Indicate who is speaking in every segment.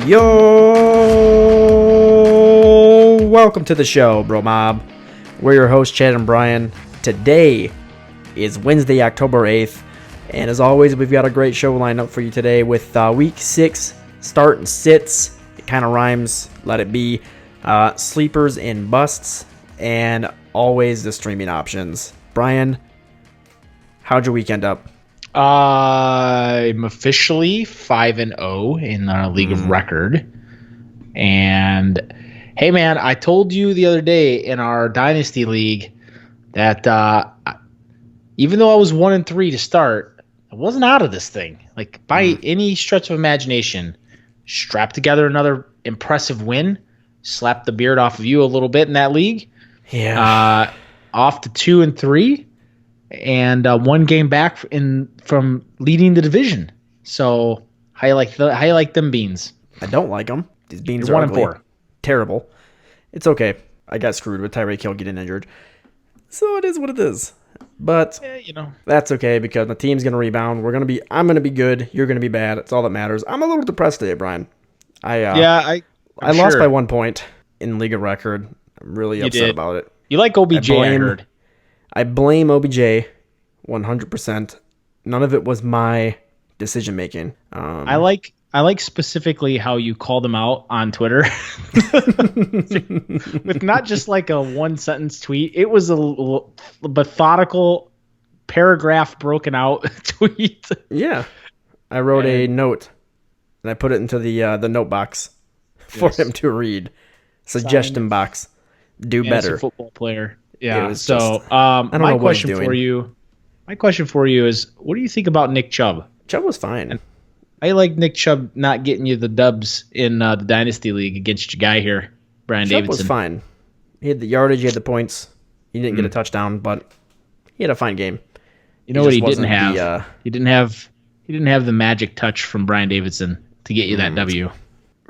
Speaker 1: Yo! Welcome to the show, BroMob. We're your hosts, Chad and Bryan. Today is Wednesday, October 8th. And as always, we've got a great show lined up for you today with Week 6 start and sits. It kind of rhymes, let it be. Sleepers and busts. And always the streaming options. Bryan, how'd your week end up?
Speaker 2: I'm officially 5-0 in the league of record. And hey, man, I told you the other day in our Dynasty League that even though I was 1-3 to start, I wasn't out of this thing. Like, by any stretch of imagination, strapped together another impressive win, slapped the beard off of you a little bit in that league.
Speaker 1: Yeah.
Speaker 2: Off to 2-3. And one game back from leading the division. So how you like them beans?
Speaker 1: I don't like them. These beans
Speaker 2: You're
Speaker 1: are
Speaker 2: 1-4.
Speaker 1: Terrible. It's okay. I got screwed with Tyreek Hill getting injured. So it is what it is. But that's okay because the team's going to rebound. I'm going to be good. You're going to be bad. It's all that matters. I'm a little depressed today, Bryan. I lost by 1 point in league of record. I'm really upset about it.
Speaker 2: You like OBJ, I heard.
Speaker 1: I blame OBJ 100%. None of it was my decision making.
Speaker 2: I like specifically how you called him out on Twitter with not just like a one sentence tweet. It was a methodical paragraph broken out tweet.
Speaker 1: Yeah, I wrote a note and I put it into the note box for him to read. Suggestion box. Do better.
Speaker 2: Football player. Yeah.
Speaker 1: So my question
Speaker 2: for you is, what do you think about Nick Chubb?
Speaker 1: Chubb was fine.
Speaker 2: And I like Nick Chubb not getting you the dubs in the Dynasty League against your guy here, Bryan Davidson.
Speaker 1: Chubb was fine. He had the yardage, he had the points. He didn't get a touchdown, but he had a fine game.
Speaker 2: You know what he didn't have? He didn't have the magic touch from Bryan Davidson to get you that W.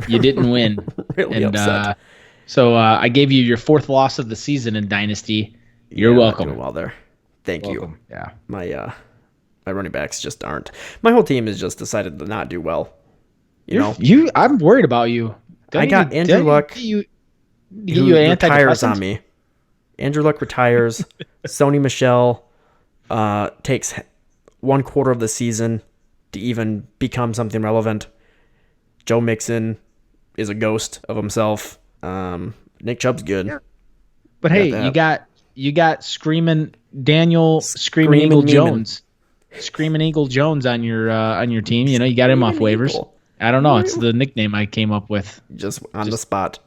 Speaker 2: You didn't win.
Speaker 1: Really upset.
Speaker 2: So I gave you your fourth loss of the season in Dynasty. You're welcome.
Speaker 1: Doing well there. Thank you.
Speaker 2: Yeah.
Speaker 1: My running backs just aren't. My whole team has just decided to not do well.
Speaker 2: I'm worried about you.
Speaker 1: I got Andrew Luck.
Speaker 2: You
Speaker 1: retires on me. Andrew Luck retires. Sony Michel takes 1/4 of the season to even become something relevant. Joe Mixon is a ghost of himself. Nick Chubb's good. Yeah.
Speaker 2: But hey, you got Screaming Eagle Jones. Screaming Eagle Jones on your team. You got him off waivers. Eagle. I don't know. It's the nickname I came up with.
Speaker 1: Just on the spot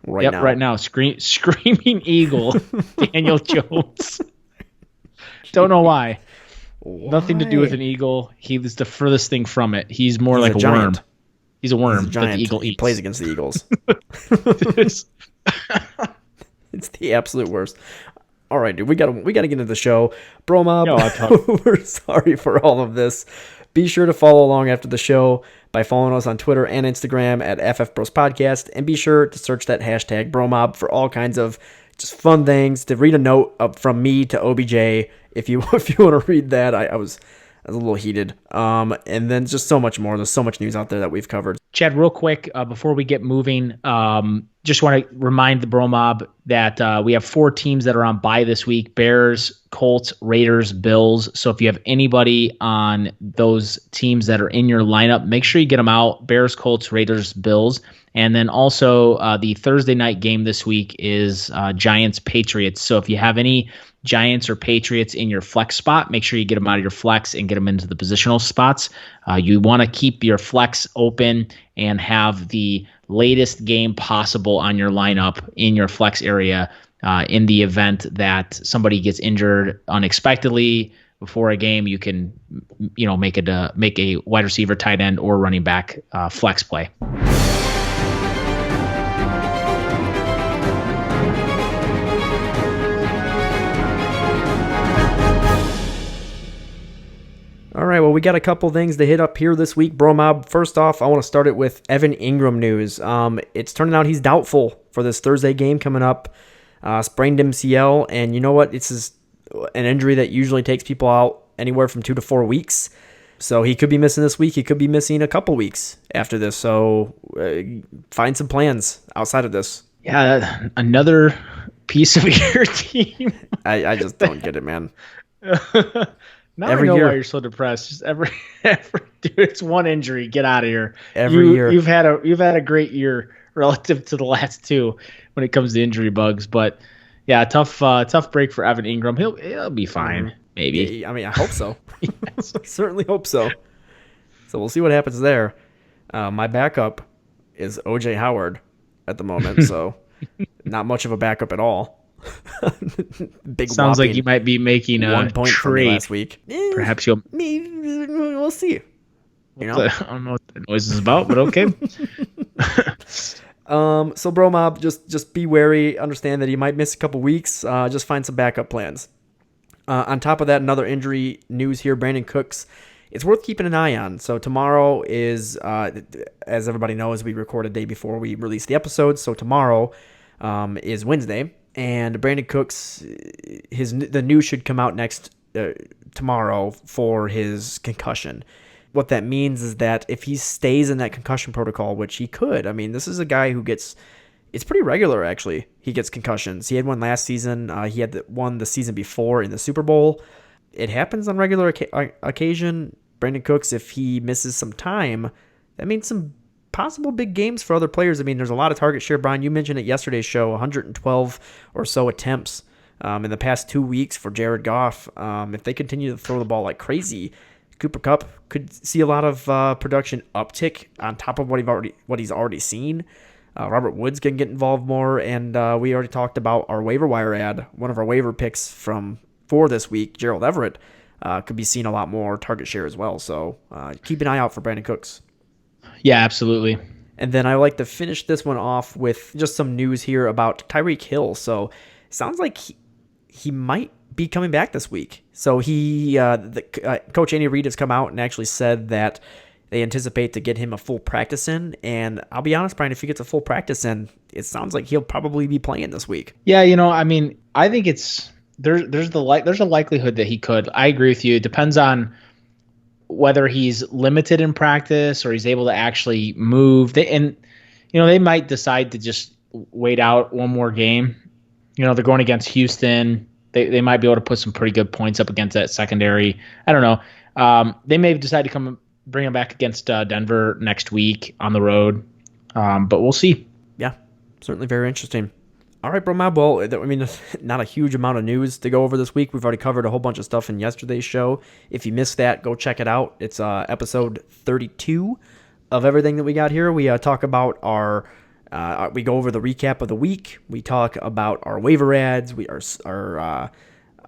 Speaker 1: now.
Speaker 2: Right now. Screaming Eagle Daniel Jones. Don't know why. Nothing to do with an eagle. He was the furthest thing from it. He's more like a worm. He's a worm that the eagle eats.
Speaker 1: He plays against the Eagles. It's the absolute worst. All right, dude, we gotta get into the show. BroMob, we're sorry for all of this. Be sure to follow along after the show by following us on Twitter and Instagram at FFBrosPodcast, and be sure to search that hashtag BroMob for all kinds of just fun things. To read a note up from me to OBJ, if you want to read that, I was a little heated. And then just so much more. There's so much news out there that we've covered.
Speaker 2: Chad, real quick, before we get moving, just want to remind the BroMob that we have 4 teams that are on bye this week: Bears, Colts, Raiders, Bills. So if you have anybody on those teams that are in your lineup, make sure you get them out. Bears, Colts, Raiders, Bills. And then also the Thursday night game this week is Giants, Patriots. So if you have any Giants or Patriots in your flex spot, make sure you get them out of your flex and get them into the positional spots. You want to keep your flex open and have the latest game possible on your lineup in your flex area in the event that somebody gets injured unexpectedly before a game. You can make a wide receiver, tight end, or running back flex play.
Speaker 1: All right, well, we got a couple things to hit up here this week, BroMob. First off, I want to start it with Evan Ingram news. It's turning out he's doubtful for this Thursday game coming up. Sprained MCL, and you know what? This is an injury that usually takes people out anywhere from 2 to 4 weeks. So he could be missing this week. He could be missing a couple weeks after this. So find some plans outside of this.
Speaker 2: Yeah, another piece of your team.
Speaker 1: I just don't get it, man.
Speaker 2: Now every I know year. Why you're so depressed. Just every dude, it's one injury. Get out of here.
Speaker 1: Every year
Speaker 2: you've had a great year relative to the last two when it comes to injury bugs. But yeah, tough break for Evan Ingram. He'll be fine. Maybe.
Speaker 1: I mean, I hope so. Certainly hope so. So we'll see what happens there. My backup is OJ Howard at the moment, so not much of a backup at all.
Speaker 2: Big sounds like you might be making a 1 point trade
Speaker 1: last week.
Speaker 2: Perhaps you'll.
Speaker 1: We'll see. You know,
Speaker 2: I don't know what the noise is about, but okay.
Speaker 1: So BroMob, just be wary. Understand that you might miss a couple weeks. Just find some backup plans. On top of that, another injury news here. Brandon Cooks. It's worth keeping an eye on. So tomorrow is, as everybody knows, we record a day before we release the episode. So tomorrow is Wednesday. And Brandon Cooks, the news should come out tomorrow for his concussion. What that means is that if he stays in that concussion protocol, which he could, I mean, this is a guy who it's pretty regular, actually. He gets concussions. He had one last season. He had one the season before in the Super Bowl. It happens on regular occasion. Brandon Cooks, if he misses some time, that means some possible big games for other players. I mean, there's a lot of target share. Bryan, you mentioned it yesterday's show, 112 or so attempts in the past 2 weeks for Jared Goff. If they continue to throw the ball like crazy, Cooper Kupp could see a lot of production uptick on top of what he's already seen. Robert Woods can get involved more, and we already talked about our waiver wire ad. One of our waiver picks for this week, Gerald Everett, could be seeing a lot more target share as well. So keep an eye out for Brandon Cooks.
Speaker 2: Yeah, absolutely.
Speaker 1: And then I like to finish this one off with just some news here about Tyreek Hill. So it sounds like he might be coming back this week. So Coach Andy Reid has come out and actually said that they anticipate to get him a full practice in. And I'll be honest, Bryan, if he gets a full practice in, it sounds like he'll probably be playing this week.
Speaker 2: Yeah, I mean, I think there's a likelihood that he could. I agree with you. It depends on whether he's limited in practice or he's able to actually move. They might decide to just wait out one more game. They're going against Houston. They might be able to put some pretty good points up against that secondary. I don't know. They may decide to bring him back against Denver next week on the road. But we'll see.
Speaker 1: Yeah, certainly very interesting. All right, BroMob. Well, I mean, not a huge amount of news to go over this week. We've already covered a whole bunch of stuff in yesterday's show. If you missed that, go check it out. It's episode 32 of everything that we got here. We talk about we go over the recap of the week. We talk about our waiver ads. Our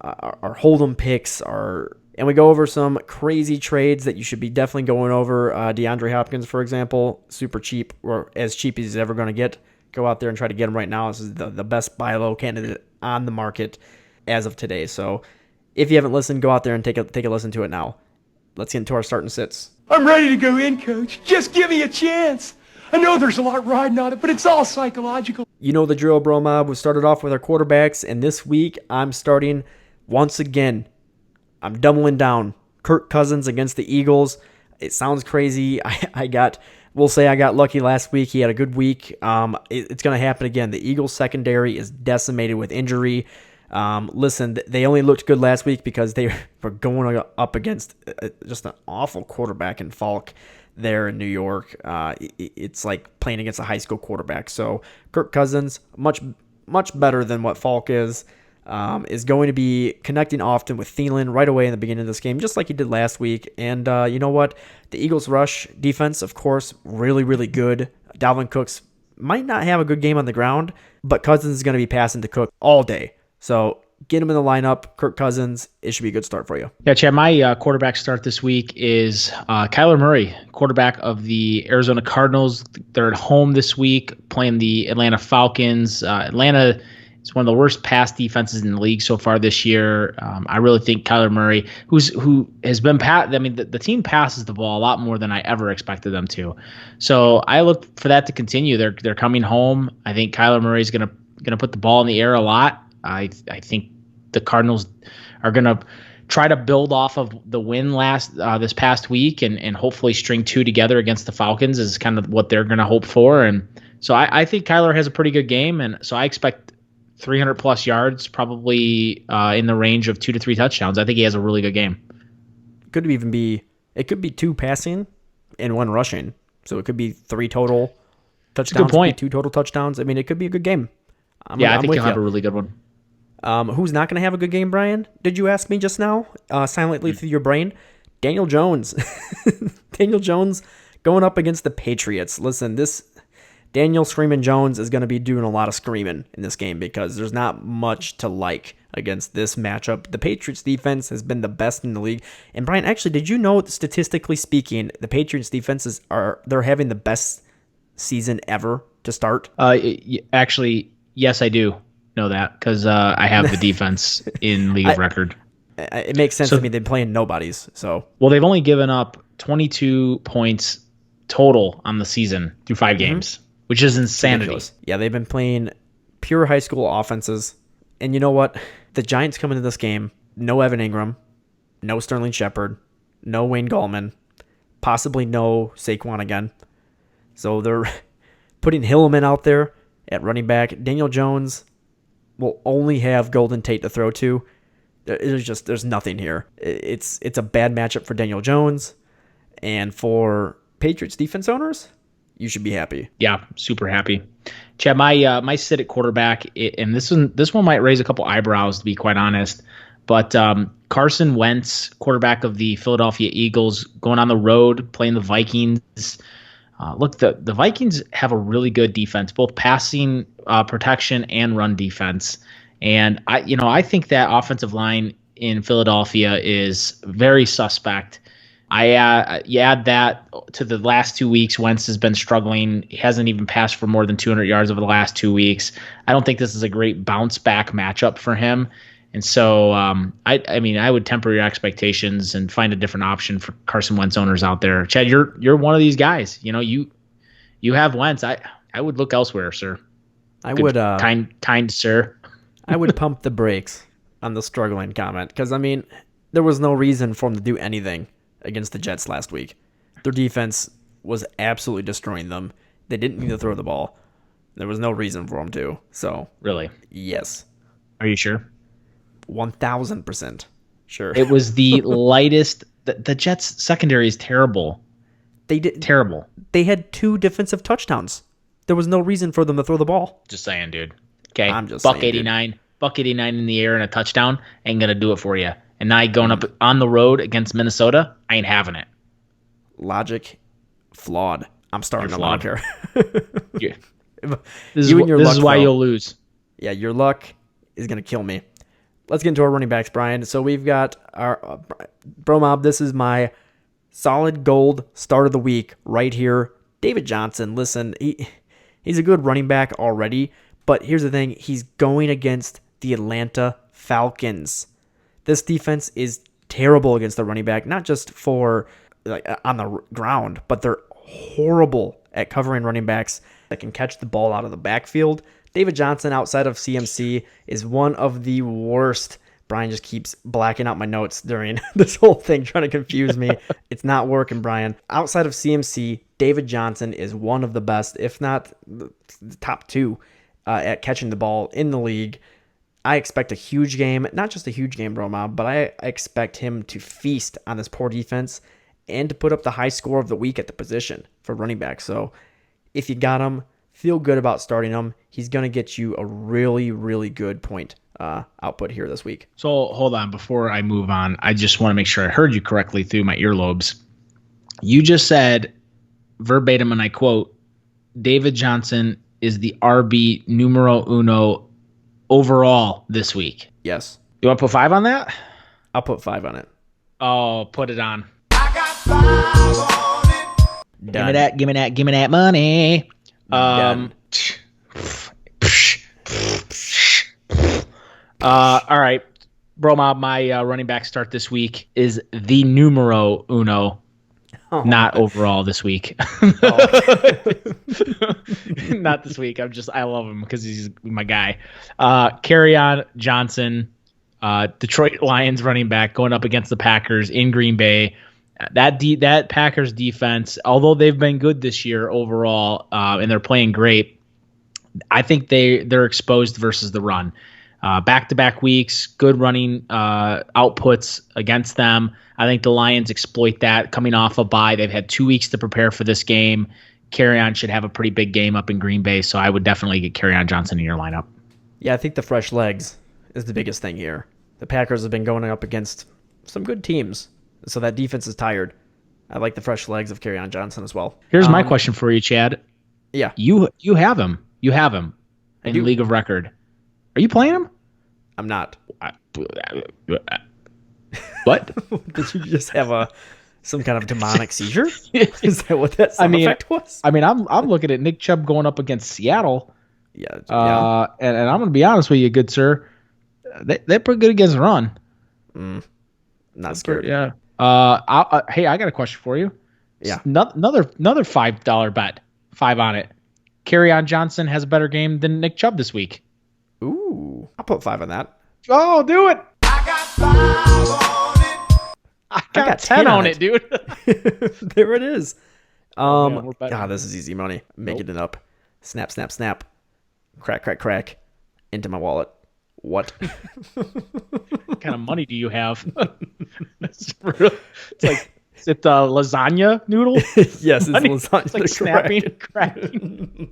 Speaker 1: hold'em picks. And we go over some crazy trades that you should be definitely going over. DeAndre Hopkins, for example, super cheap, or as cheap as he's ever going to get. Go out there and try to get him right now. This is the best buy low candidate on the market as of today. So if you haven't listened, go out there and take a listen to it now. Let's get into our starting sits.
Speaker 3: I'm ready to go in, Coach. Just give me a chance. I know there's a lot riding on it, but it's all psychological.
Speaker 1: You know the drill, BroMob. We started off with our quarterbacks, and this week I'm starting once again. I'm doubling down. Kirk Cousins against the Eagles. It sounds crazy. We'll say I got lucky last week. He had a good week. It's going to happen again. The Eagles secondary is decimated with injury. Listen, they only looked good last week because they were going up against just an awful quarterback in Falk there in New York. It's like playing against a high school quarterback. So Kirk Cousins, much better than what Falk is going to be connecting often with Thielen right away in the beginning of this game, just like he did last week. And you know what? The Eagles' rush defense, of course, really, really good. Dalvin Cooks might not have a good game on the ground, but Cousins is going to be passing to Cook all day. So get him in the lineup. Kirk Cousins, it should be a good start for you.
Speaker 2: Yeah, Chad, my quarterback start this week is Kyler Murray, quarterback of the Arizona Cardinals. They're at home this week playing the Atlanta Falcons. Atlanta is one of the worst pass defenses in the league so far this year. I really think Kyler Murray, who has been the team passes the ball a lot more than I ever expected them to. So I look for that to continue. They're coming home. I think Kyler Murray is gonna put the ball in the air a lot. I think the Cardinals are gonna try to build off of the win this past week and hopefully string 2 together against the Falcons is kind of what they're going to hope for. And so I think Kyler has a pretty good game, and so I expect 300 plus yards, probably in the range of 2 to 3 touchdowns. I think he has a really good game.
Speaker 1: It could be 2 passing and 1 rushing, so it could be 3 total touchdowns.
Speaker 2: Good point.
Speaker 1: 2 total touchdowns. I mean, it could be a good game.
Speaker 2: I think he'll have a really good one.
Speaker 1: Who's not going to have a good game, Brian? Did you ask me just now, silently through your brain? Daniel Jones. Daniel Jones going up against the Patriots. Listen, this Daniel Screaming Jones is going to be doing a lot of screaming in this game because there's not much to like against this matchup. The Patriots defense has been the best in the league. And Brian, actually, did you know, statistically speaking, the Patriots defenses they're having the best season ever to start?
Speaker 2: Actually, yes, I do know that because I have the defense in League of Record.
Speaker 1: It makes sense to me. They're playing nobodies.
Speaker 2: Well, they've only given up 22 points total on the season through 5 games, which is insanity.
Speaker 1: Yeah, they've been playing pure high school offenses. And you know what? The Giants come into this game, no Evan Ingram, no Sterling Shepard, no Wayne Gallman, possibly no Saquon again. So they're putting Hillman out there at running back. Daniel Jones will only have Golden Tate to throw to. There's nothing here. It's a bad matchup for Daniel Jones, and for Patriots defense owners, you should be happy.
Speaker 2: Yeah, super happy. Chad, my sit at quarterback, and this one might raise a couple eyebrows, to be quite honest, but Carson Wentz, quarterback of the Philadelphia Eagles, going on the road playing the Vikings. Look, the Vikings have a really good defense, both passing protection and run defense. And I think that offensive line in Philadelphia is very suspect. You add that to the last 2 weeks, Wentz has been struggling. He hasn't even passed for more than 200 yards over the last 2 weeks. I don't think this is a great bounce back matchup for him. And so, I would temper your expectations and find a different option for Carson Wentz owners out there. Chad, you're one of these guys. You have Wentz. I would look elsewhere, sir. Kind sir.
Speaker 1: I would pump the brakes on the struggling comment because there was no reason for them to do anything against the Jets last week. Their defense was absolutely destroying them. They didn't need to throw the ball. There was no reason for them to. So
Speaker 2: really,
Speaker 1: yes.
Speaker 2: Are you sure?
Speaker 1: 1,000% sure.
Speaker 2: It was the lightest. The Jets secondary is terrible. Terrible.
Speaker 1: They had 2 defensive touchdowns. There was no reason for them to throw the ball.
Speaker 2: Just saying, dude. Okay,
Speaker 1: I'm just
Speaker 2: buck
Speaker 1: saying,
Speaker 2: 89, dude. Buck 89 in the air and a touchdown ain't gonna do it for you. And now you're going up on the road against Minnesota. I ain't having it.
Speaker 1: Logic flawed. I'm starting to like her.
Speaker 2: This is why you'll lose.
Speaker 1: Yeah, your luck is gonna kill me. Let's get into our running backs, Brian. So we've got our BroMob. This is my solid gold start of the week right here. David Johnson. Listen, he's a good running back already, but here's the thing. He's going against the Atlanta Falcons. This defense is terrible against the running back, not just for on the ground, but they're horrible at covering running backs that can catch the ball out of the backfield. David Johnson, outside of CMC, is one of the worst. Brian just keeps blacking out my notes during this whole thing, trying to confuse me. It's not working, Brian. Outside of CMC, David Johnson is one of the best, if not the top 2, at catching the ball in the league. I expect a huge game, not just a huge game, BroMob, but I expect him to feast on this poor defense and to put up the high score of the week at the position for running back. So if you got him, feel good about starting him. He's going to get you a really, really good point output here this week.
Speaker 2: So hold on. Before I move on, I just want to make sure I heard you correctly through my earlobes. You just said verbatim, and I quote, David Johnson is the RB numero uno overall this week.
Speaker 1: Yes.
Speaker 2: You want to put 5 on that?
Speaker 1: I'll put 5 on it.
Speaker 2: Oh, put it on.
Speaker 3: I got 5 on it.
Speaker 1: Done.
Speaker 2: Give me that money.
Speaker 1: Done.
Speaker 2: All right. BroMob, my running back start this week is the numero uno. Not overall this week. Not this week. I love him because he's my guy. Kerryon Johnson. Detroit Lions running back going up against the Packers in Green Bay. That Packers defense, although they've been good this year overall, and they're playing great, I think they're exposed versus the run. Back-to-back weeks, good running outputs against them. I think the Lions exploit that coming off a bye. They've had 2 weeks to prepare for this game. Kerryon should have a pretty big game up in Green Bay, so I would definitely get Kerryon Johnson in your lineup.
Speaker 1: Yeah, I think the fresh legs is the biggest thing here. The Packers have been going up against some good teams, so that defense is tired. I like the fresh legs of Kerryon Johnson as well.
Speaker 2: Here's my question for you, Chad.
Speaker 1: Yeah.
Speaker 2: You have him. You have him in League of Record. Are you playing him?
Speaker 1: I'm not.
Speaker 2: What?
Speaker 1: Did you just have some kind of demonic seizure? Is that what that sound effect was?
Speaker 2: I mean, I'm looking at Nick Chubb going up against Seattle.
Speaker 1: Yeah.
Speaker 2: And I'm going to be honest with you, good sir. They're pretty good against the run.
Speaker 1: Not scared.
Speaker 2: Yeah. Hey, I got a question for you.
Speaker 1: Yeah.
Speaker 2: Another $5 bet. 5 on it. Kerryon Johnson has a better game than Nick Chubb this week.
Speaker 1: Ooh, I'll put 5 on that.
Speaker 2: Oh, do it.
Speaker 3: I got 5 on it.
Speaker 2: I got 10 on it, dude.
Speaker 1: There it is.
Speaker 2: Man,
Speaker 1: this is easy money. Making it up. Snap, snap, snap. Crack, crack, crack. Into my wallet. What?
Speaker 2: What kind of money do you have? It's like, is it lasagna noodle?
Speaker 1: Yes, it's lasagna.
Speaker 2: It's like snapping and cracking.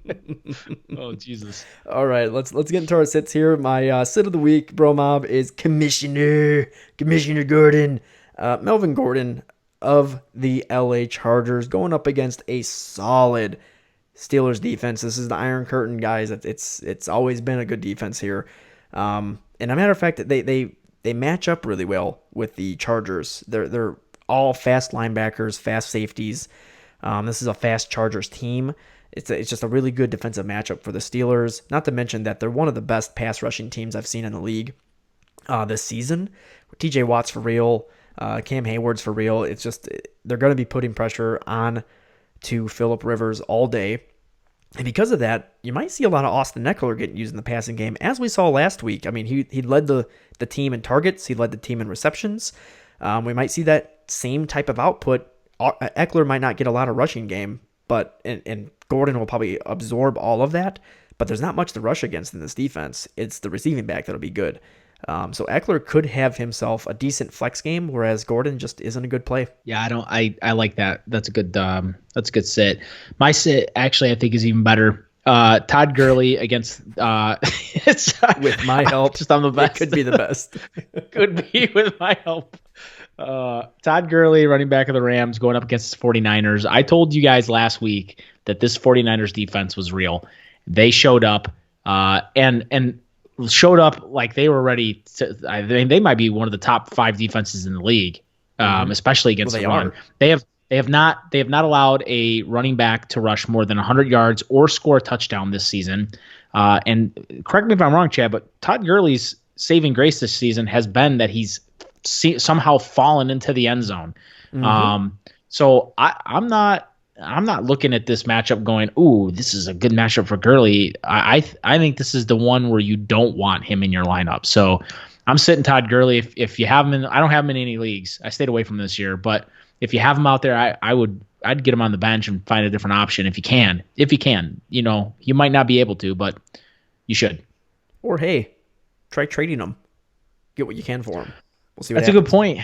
Speaker 2: Oh, Jesus.
Speaker 1: All right, let's get into our sits here. My sit of the week, BroMob, is Commissioner Gordon. Melvin Gordon of the LA Chargers going up against a solid Steelers defense. This is the Iron Curtain, guys. It's always been a good defense here. And a matter of fact, they match up really well with the Chargers. They're all fast linebackers, fast safeties. This is a fast Chargers team. It's just a really good defensive matchup for the Steelers. Not to mention that they're one of the best pass rushing teams I've seen in the league this season. TJ Watt's for real. Cam Hayward's for real. It's just they're going to be putting pressure on to Phillip Rivers all day. And because of that, you might see a lot of Austin Eckler getting used in the passing game, as we saw last week. I mean, he led the team in targets. He led the team in receptions. We might see that same type of output. Eckler might not get a lot of rushing game, but and Gordon will probably absorb all of that. But there's not much to rush against in this defense. It's the receiving back that'll be good. So Eckler could have himself a decent flex game, whereas Gordon just isn't a good play.
Speaker 2: Yeah, I like that. That's a good sit. My sit actually I think is even better. Todd Gurley against
Speaker 1: with my help,
Speaker 2: just on the best.
Speaker 1: It could be the best.
Speaker 2: Could be with my help. Todd Gurley, running back of the Rams, going up against the 49ers. I told you guys last week that this 49ers defense was real. They showed up and showed up like they were ready to. I mean, they might be one of the top 5 defenses in the league, especially against the run. They have not allowed a running back to rush more than 100 yards or score a touchdown this season. And correct me if I'm wrong, Chad, but Todd Gurley's saving grace this season has been that he's somehow fallen into the end zone. So I'm not looking at this matchup going, ooh, this is a good matchup for Gurley. I think this is the one where you don't want him in your lineup. So I'm sitting Todd Gurley. If you have him I don't have him in any leagues. I stayed away from this year, but if you have him out there, I'd get him on the bench and find a different option if you can. You know, you might not be able to, but you should.
Speaker 1: Or hey, try trading him. Get what you can for him. We'll see what
Speaker 2: That's
Speaker 1: happens.
Speaker 2: a good point.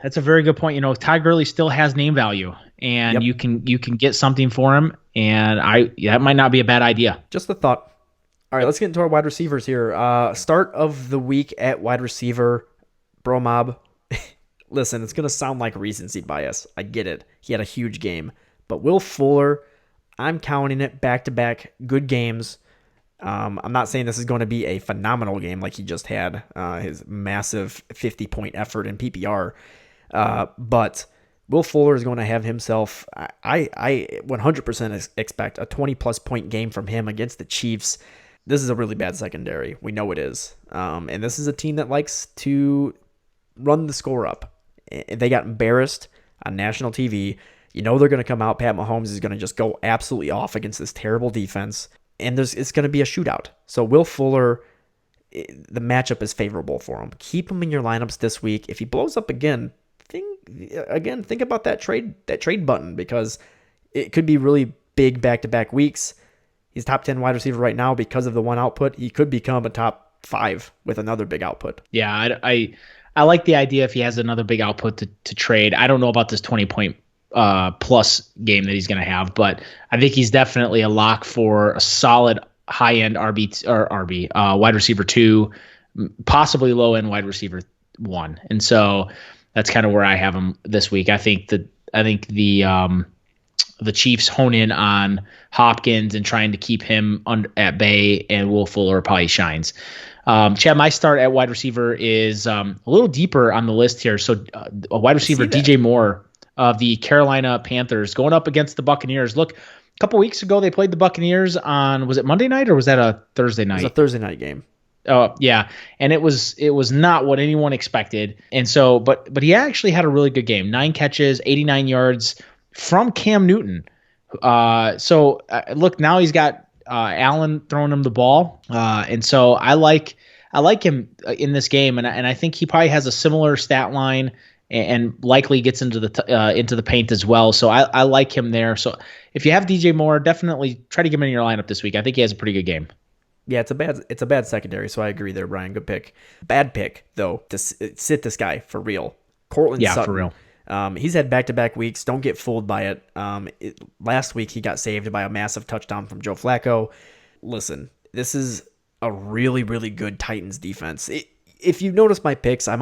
Speaker 2: That's a very good point. You know, Todd Gurley still has name value, and you can get something for him, and that might not be a bad idea.
Speaker 1: Just a thought. All right, let's get into our wide receivers here. Start of the week at wide receiver, BroMob. Listen, it's going to sound like recency bias. I get it. He had a huge game. But Will Fuller, I'm counting it back-to-back good games. I'm not saying this is going to be a phenomenal game like he just had, his massive 50-point effort in PPR. But Will Fuller is going to have himself, I 100% expect a 20-plus point game from him against the Chiefs. This is a really bad secondary. We know it is. And this is a team that likes to run the score up. They got embarrassed on national TV. You know they're going to come out. Pat Mahomes is going to just go absolutely off against this terrible defense. And it's going to be a shootout. So Will Fuller the matchup is favorable for him. Keep him in your lineups this week. If he blows up again, think about that trade button, because it could be really big back-to-back weeks. He's top 10 wide receiver right now because of the one output. He could become a top 5 with another big output.
Speaker 2: Yeah, I like the idea if he has another big output to trade. I don't know about this 20-point plus game that he's going to have, but I think he's definitely a lock for a solid high-end RB wide receiver 2, possibly low-end wide receiver 1. And so that's kind of where I have him this week. I think the Chiefs hone in on Hopkins and trying to keep him at bay, and Will Fuller probably shines. Chad, my start at wide receiver is a little deeper on the list here. So a wide receiver, DJ Moore of the Carolina Panthers, going up against the Buccaneers. Look, a couple weeks ago they played the Buccaneers on, was it Monday night or was that a Thursday night?
Speaker 1: It was a Thursday night game.
Speaker 2: Oh yeah, and it was not what anyone expected. And so, but he actually had a really good game. 9 catches, 89 yards from Cam Newton. Look, now he's got Allen throwing him the ball, and so I like him in this game, and I think he probably has a similar stat line and likely gets into the paint as well. So I like him there. So if you have DJ Moore, definitely try to get him in your lineup this week. I think he has a pretty good game.
Speaker 1: Yeah, it's a bad secondary, so I agree there, Brian. Good pick. Bad pick though to sit this guy for real. Courtland Sutton.
Speaker 2: For real.
Speaker 1: He's had back-to-back weeks. Don't get fooled by it. Last week he got saved by a massive touchdown from Joe Flacco. Listen, this is a really, really good Titans defense. If you notice my picks, I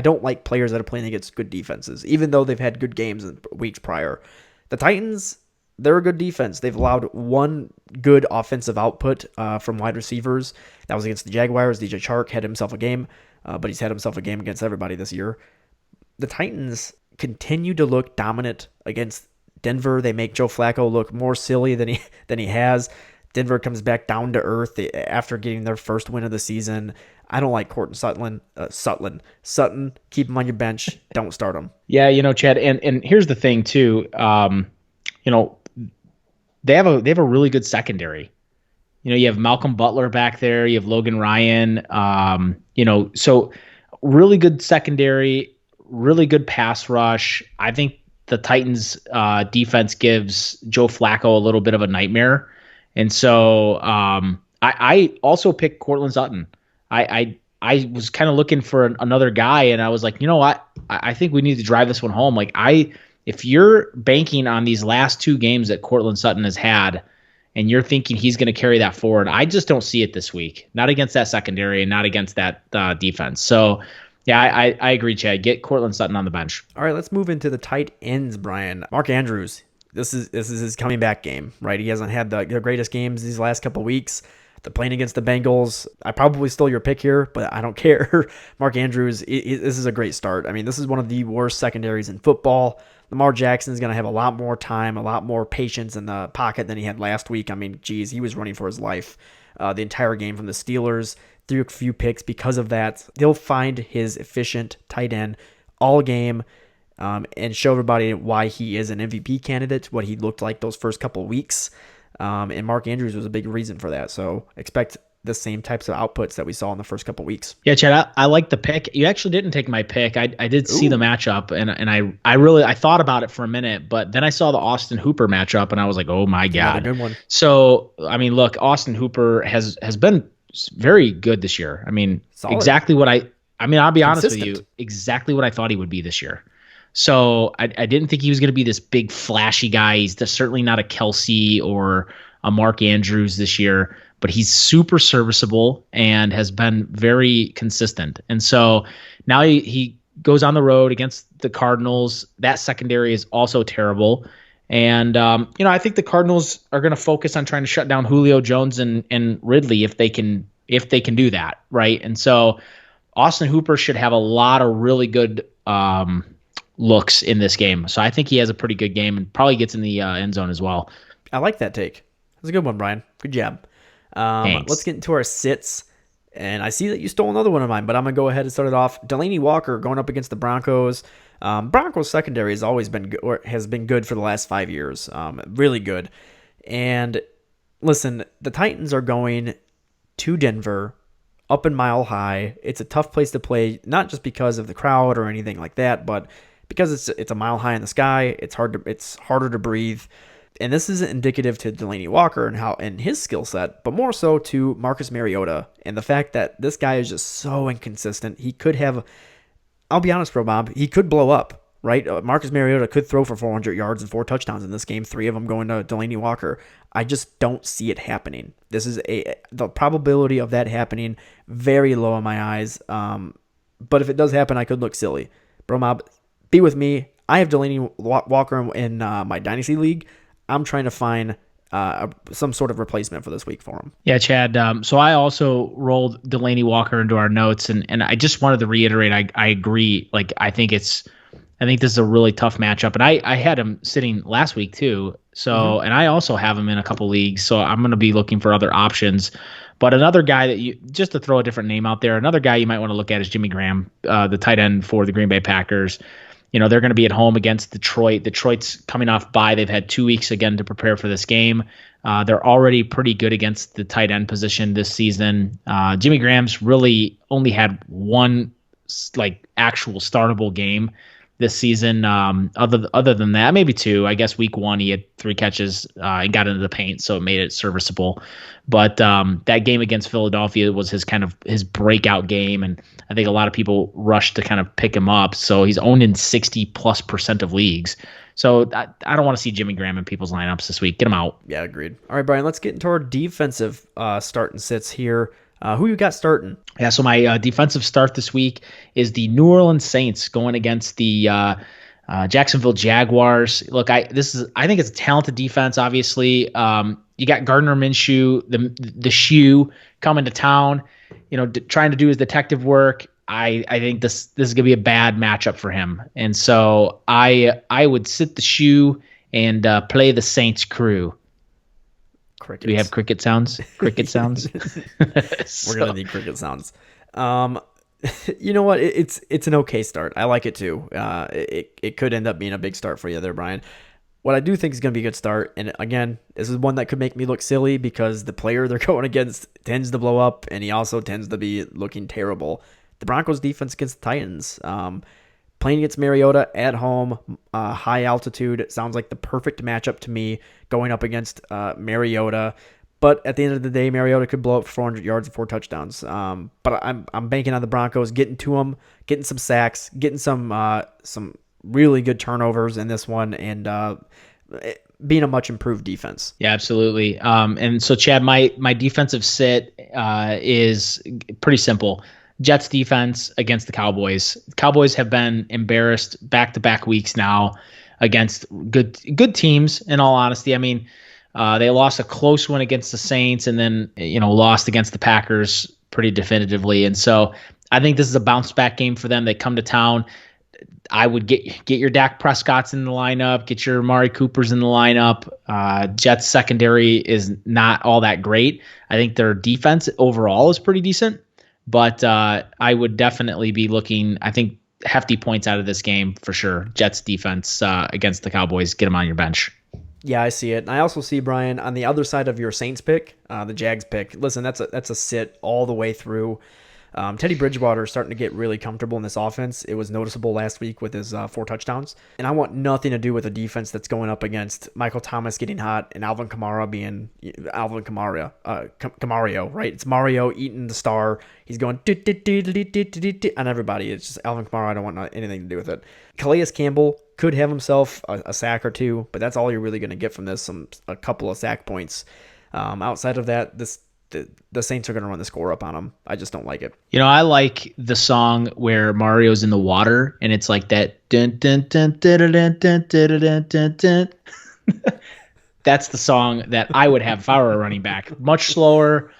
Speaker 1: don't like players that are playing against good defenses, even though they've had good games in weeks prior. The Titans, they're a good defense. They've allowed one good offensive output from wide receivers. That was against the Jaguars. DJ Chark had himself a game, but he's had himself a game against everybody this year. The Titans continue to look dominant against Denver. They make Joe Flacco look more silly than he has. Denver comes back down to earth after getting their first win of the season. I don't like Courtland Sutton. Keep him on your bench. Don't start him.
Speaker 2: Yeah, Chad, and here's the thing too. They have a really good secondary. You have Malcolm Butler back there. You have Logan Ryan. So really good secondary. Really good pass rush. I think the Titans defense gives Joe Flacco a little bit of a nightmare. And so I also picked Courtland Sutton. I was kind of looking for another guy, and I was like, you know what? I think we need to drive this one home. Like if you're banking on these last 2 games that Courtland Sutton has had, and you're thinking he's going to carry that forward, I just don't see it this week. Not against that secondary and not against that defense. So yeah, I agree, Chad. Get Courtland Sutton on the bench.
Speaker 1: All right, let's move into the tight ends, Brian. Mark Andrews. This is his coming back game, right? He hasn't had the greatest games these last couple weeks. They're playing against the Bengals. I probably stole your pick here, but I don't care. Mark Andrews, this is a great start. I mean, this is one of the worst secondaries in football. Lamar Jackson is going to have a lot more time, a lot more patience in the pocket than he had last week. I mean, geez, he was running for his life the entire game from the Steelers. Threw a few picks because of that. They'll find his efficient tight end all game and show everybody why he is an MVP candidate, what he looked like those first couple of weeks. And Mark Andrews was a big reason for that. So expect the same types of outputs that we saw in the first couple of weeks.
Speaker 2: Yeah, Chad, I like the pick. You actually didn't take my pick. I did see the matchup, and I thought about it for a minute, but then I saw the Austin Hooper matchup, and I was like, oh my God.
Speaker 1: Another good one.
Speaker 2: So, I mean, look, Austin Hooper has been very good this year. I mean,
Speaker 1: solid.
Speaker 2: Exactly what I'll be honest with you, exactly what I thought he would be this year. So I didn't think he was going to be this big flashy guy. He's certainly not a Kelsey or a Mark Andrews this year, but he's super serviceable and has been very consistent. And so now he goes on the road against the Cardinals. That secondary is also terrible. And, I think the Cardinals are going to focus on trying to shut down Julio Jones and Ridley if they can do that. Right. And so Austin Hooper should have a lot of really good looks in this game. So I think he has a pretty good game and probably gets in the end zone as well.
Speaker 1: I like that take. That's a good one, Brian. Good job. Let's get into our sits. And I see that you stole another one of mine, but I'm going to go ahead and start it off. Delaney Walker going up against the Broncos. Broncos secondary has always been good, or has been good for the last 5 years. Really good. And listen, the Titans are going to Denver up in Mile High. It's a tough place to play, not just because of the crowd or anything like that, but because it's a mile high in the sky. It's harder to breathe. And this isn't indicative to Delaney Walker and his skill set, but more so to Marcus Mariota and the fact that this guy is just so inconsistent. He could have, I'll be honest, BroMob, he could blow up, right? Marcus Mariota could throw for 400 yards and 4 touchdowns in this game, 3 of them going to Delaney Walker. I just don't see it happening. The probability of that happening very low in my eyes. But if it does happen, I could look silly. BroMob, be with me. I have Delaney Walker in my Dynasty League. I'm trying to find some sort of replacement for this week for him.
Speaker 2: Yeah, Chad. So I also rolled Delaney Walker into our notes, and I just wanted to reiterate. I agree. Like I think this is a really tough matchup, and I had him sitting last week too. So and I also have him in a couple leagues. So I'm going to be looking for other options. But another guy just to throw a different name out there, another guy you might want to look at is Jimmy Graham, the tight end for the Green Bay Packers. They're going to be at home against Detroit. Detroit's coming off bye. They've had 2 weeks again to prepare for this game. They're already pretty good against the tight end position this season. Jimmy Graham's really only had one actual startable game this season. Other than that, maybe 2. I guess week 1 he had 3 catches and got into the paint, so it made it serviceable. But that game against Philadelphia was his breakout game, and I think a lot of people rushed to kind of pick him up. So he's owned in 60+% of leagues. So I don't want to see Jimmy Graham in people's lineups this week. Get him out.
Speaker 1: Yeah, agreed. All right, Bryan, let's get into our defensive start and sits here. Who you got starting?
Speaker 2: Yeah, so my defensive start this week is the New Orleans Saints going against the Jacksonville Jaguars. Look, I think it's a talented defense. Obviously, you got Gardner Minshew, the shoe coming to town. Trying to do his detective work. I think this is gonna be a bad matchup for him, and so I would sit the shoe and play the Saints crew.
Speaker 1: Crickets.
Speaker 2: Do we have cricket sounds? Cricket sounds.
Speaker 1: We're gonna need cricket sounds. You know what? It's an okay start. I like it too. It could end up being a big start for you there, Bryan. What I do think is going to be a good start, and again, this is one that could make me look silly because the player they're going against tends to blow up, and he also tends to be looking terrible. The Broncos' defense against the Titans. Playing against Mariota at home, high altitude, it sounds like the perfect matchup to me going up against Mariota. But at the end of the day, Mariota could blow up 400 yards and 4 touchdowns. But I'm banking on the Broncos getting to him, getting some sacks, getting some really good turnovers in this one, and being a much improved defense.
Speaker 2: Yeah, absolutely. And so, Chad, my defensive sit is pretty simple. Jets defense against the Cowboys. The Cowboys have been embarrassed back-to-back weeks now against good teams, in all honesty. I mean, they lost a close one against the Saints and then, lost against the Packers pretty definitively. And so I think this is a bounce-back game for them. They come to town. I would get your Dak Prescotts in the lineup, get your Amari Coopers in the lineup. Jets secondary is not all that great. I think their defense overall is pretty decent. But I would definitely be looking, I think, hefty points out of this game for sure. Jets defense against the Cowboys, get them on your bench.
Speaker 1: Yeah, I see it. And I also see, Bryan, on the other side of your Saints pick, the Jags pick. Listen, that's a sit all the way through. Teddy Bridgewater is starting to get really comfortable in this offense. It was noticeable last week with his 4 touchdowns. And I want nothing to do with a defense that's going up against Michael Thomas getting hot and Alvin Kamara being Alvin Kamara, Kamario, right? It's Mario eating the star. He's going on everybody. It's just Alvin Kamara. I don't want anything to do with it. Calais Campbell could have himself a sack or 2, but that's all you're really going to get from this, a couple of sack points. Outside of that, the Saints are going to run the score up on them. I just don't like it.
Speaker 2: I like the song where Mario's in the water and it's like that. Dun, dun, dun, dun, dun, dun, dun, dun, dun, dun. That's the song that I would have if I were a running back. Much slower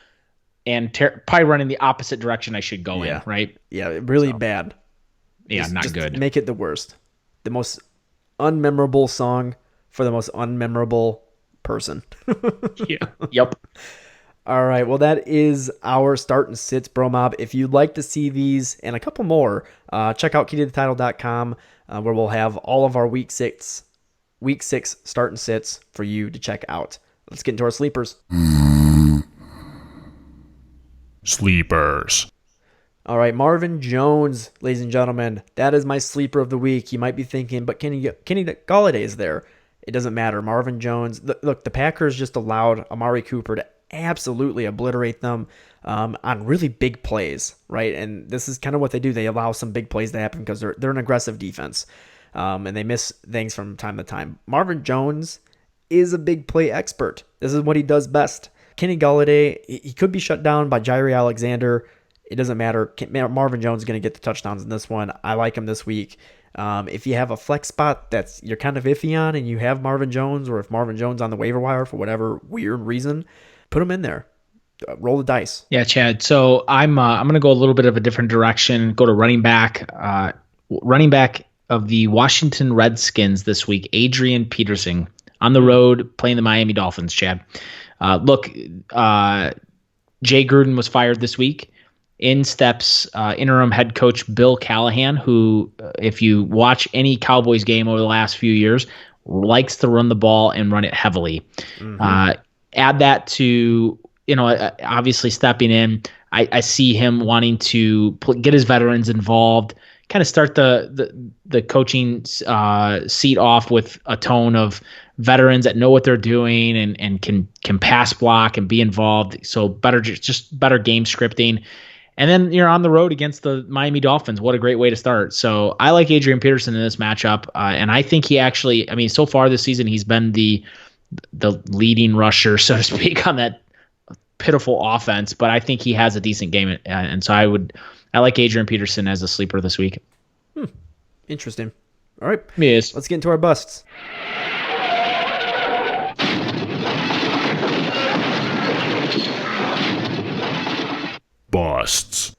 Speaker 2: and probably running the opposite direction I should go in, right?
Speaker 1: Yeah, really bad.
Speaker 2: Yeah,
Speaker 1: just,
Speaker 2: not
Speaker 1: just
Speaker 2: good.
Speaker 1: Make it the worst. The most unmemorable song for the most unmemorable person.
Speaker 2: Yeah. Yep.
Speaker 1: All right, well, that is our start and sits, BroMob. If you'd like to see these and a couple more, check out keytothetitle.com, where we'll have all of our week six start and sits for you to check out. Let's get into our sleepers.
Speaker 4: Sleepers.
Speaker 1: All right, Marvin Jones, ladies and gentlemen, that is my sleeper of the week. You might be thinking, but Kenny Golladay is there. It doesn't matter. Marvin Jones, look, the Packers just allowed Amari Cooper to absolutely obliterate them on really big plays, right? And this is kind of what they do. They allow some big plays to happen because they're an aggressive defense, and they miss things from time to time. Marvin Jones is a big play expert. This is what he does best. Kenny Golladay, he could be shut down by Jaire Alexander. It doesn't matter. Marvin Jones is going to get the touchdowns in this one. I like him this week. If you have a flex spot that's you're kind of iffy on and you have Marvin Jones, or if Marvin Jones on the waiver wire for whatever weird reason, put him in there. Roll the dice.
Speaker 2: Yeah, Chad. So I'm going to go a little bit of a different direction. Go to running back. Running back of the Washington Redskins this week, Adrian Peterson, on the road playing the Miami Dolphins. Chad, look, Jay Gruden was fired this week. In steps interim head coach Bill Callahan, who, if you watch any Cowboys game over the last few years, likes to run the ball and run it heavily. Add that to, obviously stepping in. I see him wanting to get his veterans involved, kind of start the coaching seat off with a tone of veterans that know what they're doing and can pass block and be involved. So just better game scripting. And then you're on the road against the Miami Dolphins. What a great way to start. So I like Adrian Peterson in this matchup. And I think he actually, so far this season, he's been the leading rusher, so to speak, on that pitiful offense. But I think he has a decent game. And so I like Adrian Peterson as a sleeper this week.
Speaker 1: Interesting. All right.
Speaker 2: Yes.
Speaker 1: Let's get into our busts.
Speaker 4: Busts.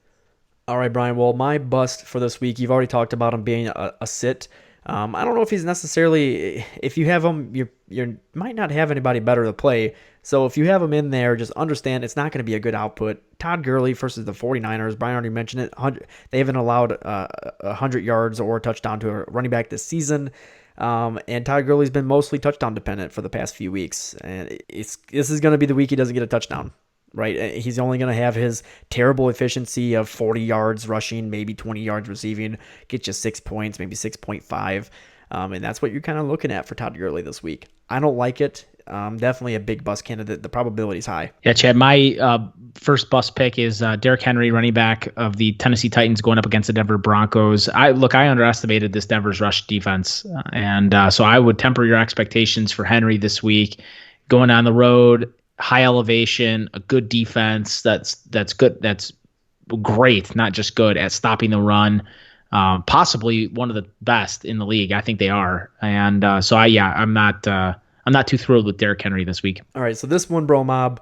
Speaker 1: All right, Brian. Well, my bust for this week, you've already talked about him being a sit. I don't know if he's necessarily, if you have him, you might not have anybody better to play. So if you have him in there, just understand it's not going to be a good output. Todd Gurley versus the 49ers, Brian already mentioned it. They haven't allowed 100 yards or a touchdown to a running back this season. And Todd Gurley's been mostly touchdown dependent for the past few weeks. And this is going to be the week he doesn't get a touchdown. Right, he's only going to have his terrible efficiency of 40 yards rushing, maybe 20 yards receiving, get you 6 points, maybe 6.5, and that's what you're kind of looking at for Todd Gurley this week. I don't like it. Definitely a big bust candidate. The probability is high.
Speaker 2: Yeah, Chad, my first bust pick is Derrick Henry, running back of the Tennessee Titans, going up against the Denver Broncos. I underestimated this Denver's rush defense, and so I would temper your expectations for Henry this week. Going on the road, high elevation, a good defense that's good, that's great, not just good at stopping the run. Possibly one of the best in the league. I think they are. And I'm not too thrilled with Derrick Henry this week.
Speaker 1: All right, so this one, BroMob,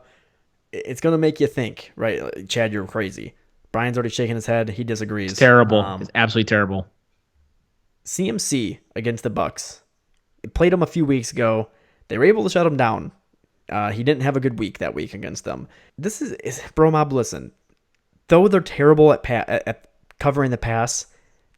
Speaker 1: it's going to make you think, right? Chad, you're crazy. Brian's already shaking his head. He disagrees.
Speaker 2: It's terrible. It's absolutely terrible.
Speaker 1: CMC against the Bucks. It played him a few weeks ago. They were able to shut him down. He didn't have a good week that week against them. This is BroMob, listen. Though they're terrible at covering the pass,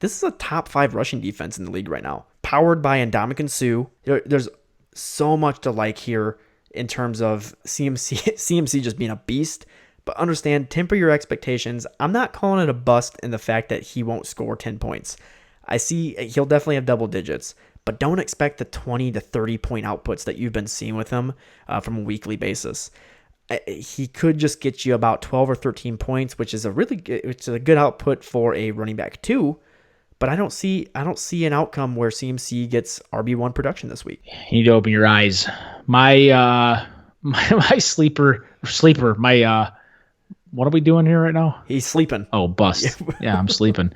Speaker 1: this is a top 5 rushing defense in the league right now. Powered by Ndamukong Suh. There's so much to like here in terms of CMC just being a beast. But understand, temper your expectations. I'm not calling it a bust in the fact that he won't score 10 points. I see he'll definitely have double digits. But don't expect the 20 to 30 point outputs that you've been seeing with him from a weekly basis. He could just get you about 12 or 13 points, which is a good output for a running back too. But I don't see an outcome where CMC gets RB1 production this week.
Speaker 2: You need to open your eyes. My sleeper. What are we doing here right now?
Speaker 1: He's sleeping.
Speaker 2: Oh, bust. Yeah, I'm sleeping.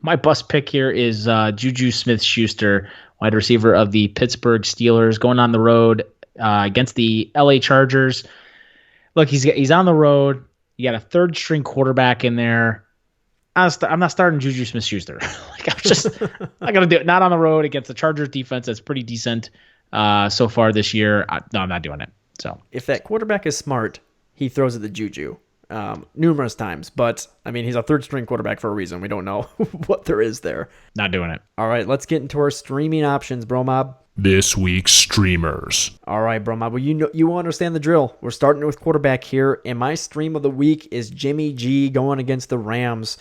Speaker 2: My bust pick here is Juju Smith-Schuster, wide receiver of the Pittsburgh Steelers, going on the road against the LA Chargers. Look, he's on the road. You got a third-string quarterback in there. I'm not starting Juju Smith-Schuster. I got to do it. Not on the road against the Chargers defense that's pretty decent so far this year. I'm not doing it. So
Speaker 1: if that quarterback is smart, he throws it to Juju. numerous times. But, I mean, he's a third-string quarterback for a reason. We don't know what there is there.
Speaker 2: Not doing it.
Speaker 1: All right, let's get into our streaming options, BroMob.
Speaker 4: This week's streamers.
Speaker 1: All right, BroMob. Well, you understand the drill. We're starting with quarterback here, and my stream of the week is Jimmy G going against the Rams.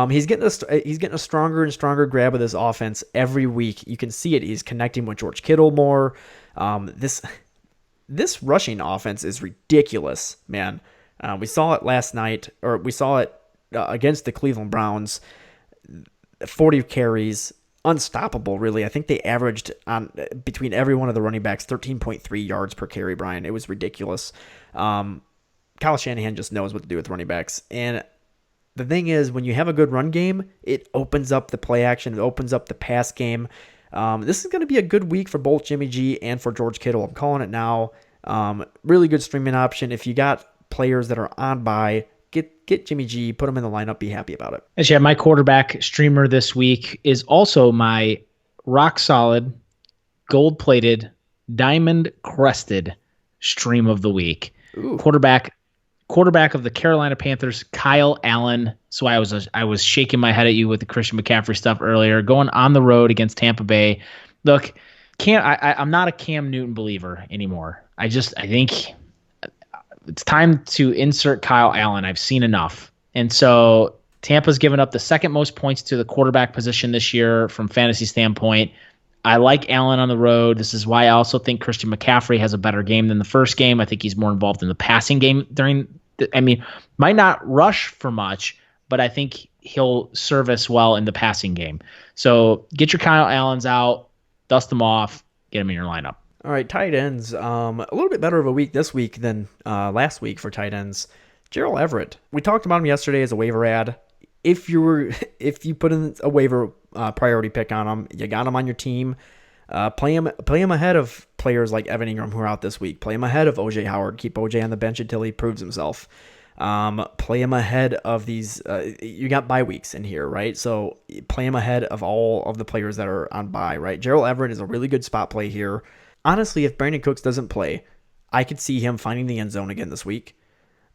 Speaker 1: He's getting a stronger and stronger grab of this offense every week. You can see it. He's connecting with George Kittle more. This rushing offense is ridiculous, man. We saw it last night, or we saw it against the Cleveland Browns. 40 carries, unstoppable, really. I think they averaged on between every one of the running backs 13.3 yards per carry, Bryan. It was ridiculous. Kyle Shanahan just knows what to do with running backs. And the thing is, when you have a good run game, it opens up the play action. It opens up the pass game. This is going to be a good week for both Jimmy G and for George Kittle. I'm calling it now. Really good streaming option. If you got players that are on bye, get Jimmy G, put him in the lineup, be happy about it.
Speaker 2: Actually, my quarterback streamer this week is also my rock solid, gold plated, diamond crested stream of the week.
Speaker 1: Ooh.
Speaker 2: Quarterback of the Carolina Panthers, Kyle Allen. So I was shaking my head at you with the Christian McCaffrey stuff earlier. Going on the road against Tampa Bay. Look, I'm not a Cam Newton believer anymore. I think it's time to insert Kyle Allen. I've seen enough. And so Tampa's given up the second most points to the quarterback position this year from fantasy standpoint. I like Allen on the road. This is why I also think Christian McCaffrey has a better game than the first game. I think he's more involved in the passing game might not rush for much, but I think he'll service well in the passing game. So get your Kyle Allens out, dust them off, get them in your lineup.
Speaker 1: All right, tight ends. A little bit better of a week this week than last week for tight ends. Gerald Everett. We talked about him yesterday as a waiver ad. If you put in a waiver priority pick on him, you got him on your team. Play him ahead of players like Evan Ingram who are out this week. Play him ahead of O.J. Howard. Keep O.J. on the bench until he proves himself. Play him ahead of these. You got bye weeks in here, right? So play him ahead of all of the players that are on bye, right? Gerald Everett is a really good spot play here. Honestly, if Brandon Cooks doesn't play, I could see him finding the end zone again this week.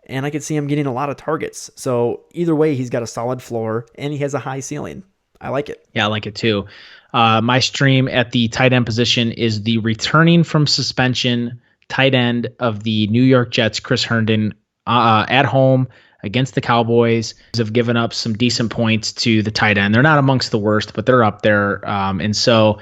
Speaker 1: And I could see him getting a lot of targets. So either way, he's got a solid floor and he has a high ceiling. I like it.
Speaker 2: Yeah, I like it too. My stream at the tight end position is the returning from suspension tight end of the New York Jets, Chris Herndon, at home against the Cowboys. Have given up some decent points to the tight end. They're not amongst the worst, but they're up there. And so,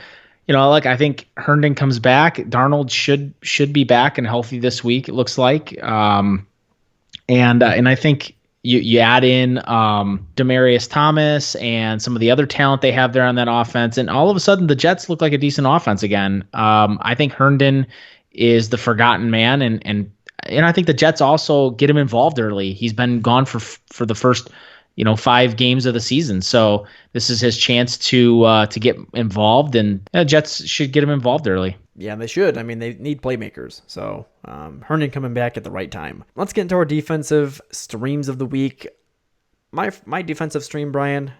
Speaker 2: I think Herndon comes back. Darnold should be back and healthy this week, it looks like. And I think you add in Demaryius Thomas and some of the other talent they have there on that offense, and all of a sudden the Jets look like a decent offense again. I think Herndon is the forgotten man, and I think the Jets also get him involved early. He's been gone for the first 5 games of the season, so this is his chance to get involved, and Jets should get him involved early.
Speaker 1: Yeah, they should. I mean, they need playmakers. So Herndon coming back at the right time. Let's get into our defensive streams of the week. My defensive stream, Bryan,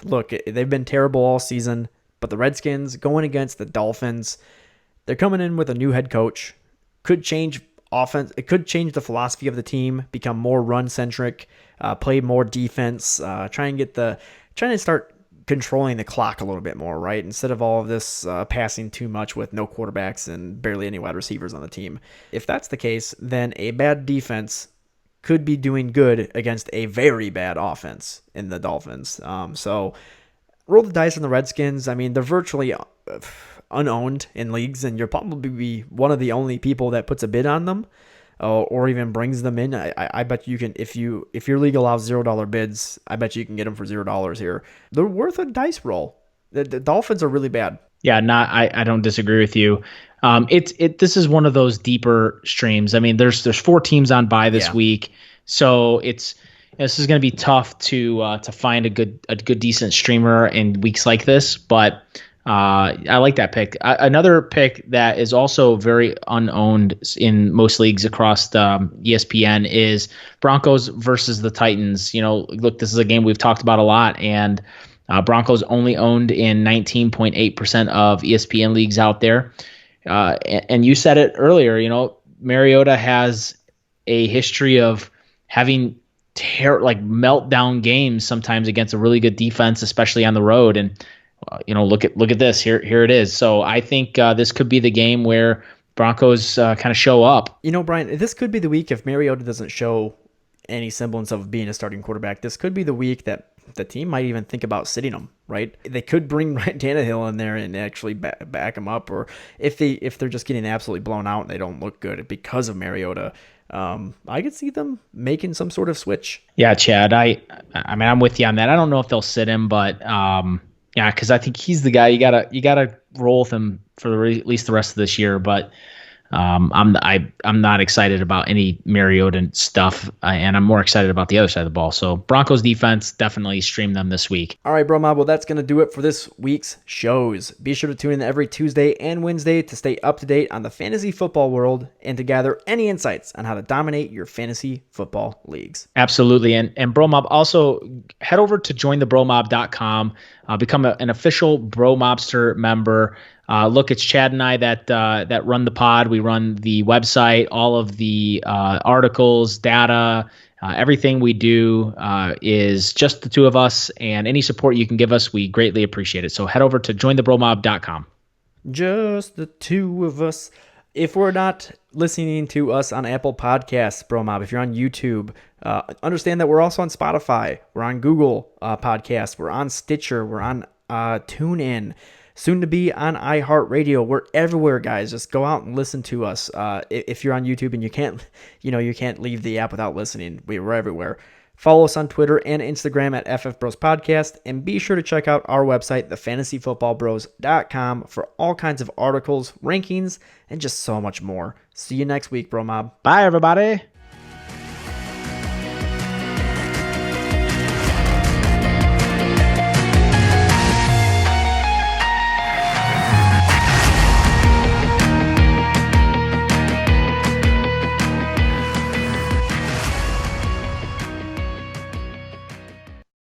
Speaker 1: look, they've been terrible all season, but the Redskins going against the Dolphins, they're coming in with a new head coach. Could change offense. It could change the philosophy of the team, become more run-centric, play more defense, trying to start controlling the clock a little bit more, right? Instead of all of this passing too much with no quarterbacks and barely any wide receivers on the team. If that's the case, then a bad defense could be doing good against a very bad offense in the Dolphins. So roll the dice on the Redskins. I mean, they're virtually unowned in leagues, and you'll probably be one of the only people that puts a bid on them. Or even brings them in. I bet you can, if your league allows $0 bids, I bet you can get them for $0 here. They're worth a dice roll. The Dolphins are really bad.
Speaker 2: Yeah, I don't disagree with you. This is one of those deeper streams. I mean, there's 4 teams on bye this week, so this is going to be tough to find a good decent streamer in weeks like this, but. I like that pick. Another pick that is also very unowned in most leagues across the ESPN is Broncos versus the Titans. Look, this is a game we've talked about a lot, and Broncos only owned in 19.8% of ESPN leagues out there. And you said it earlier, Mariota has a history of having meltdown games sometimes against a really good defense, especially on the road. And look at this. Here it is. So I think this could be the game where Broncos kind of show up.
Speaker 1: Bryan, this could be the week if Mariota doesn't show any semblance of being a starting quarterback. This could be the week that the team might even think about sitting him, right? They could bring Ryan Tannehill in there and actually back him up, or if they're just getting absolutely blown out and they don't look good because of Mariota, I could see them making some sort of switch.
Speaker 2: Yeah, Chad, I mean, I'm with you on that. I don't know if they'll sit him, but yeah, because I think he's the guy you gotta roll with him for at least the rest of this year. But I'm not excited about any Mariota stuff, and I'm more excited about the other side of the ball. So Broncos defense, definitely stream them this week.
Speaker 1: All right, BroMob, well, that's going to do it for this week's shows. Be sure to tune in every Tuesday and Wednesday to stay up to date on the fantasy football world and to gather any insights on how to dominate your fantasy football leagues.
Speaker 2: Absolutely. And BroMob, also head over to jointhebromob.com, become an official BroMobster member. Look, it's Chad and I that run the pod. We run the website, all of the articles, data, everything we do is just the two of us, and any support you can give us, we greatly appreciate it. So head over to jointhebromob.com.
Speaker 1: Just the two of us. If we're not listening to us on Apple Podcasts, BroMob, if you're on YouTube, understand that we're also on Spotify. We're on Google Podcasts. We're on Stitcher. We're on TuneIn. Soon to be on iHeartRadio. We're everywhere, guys. Just go out and listen to us. If you're on YouTube and you can't leave the app without listening, we're everywhere. Follow us on Twitter and Instagram at FFBros Podcast, and be sure to check out our website, thefantasyfootballbros.com, for all kinds of articles, rankings, and just so much more. See you next week, BroMob.
Speaker 2: Bye, everybody.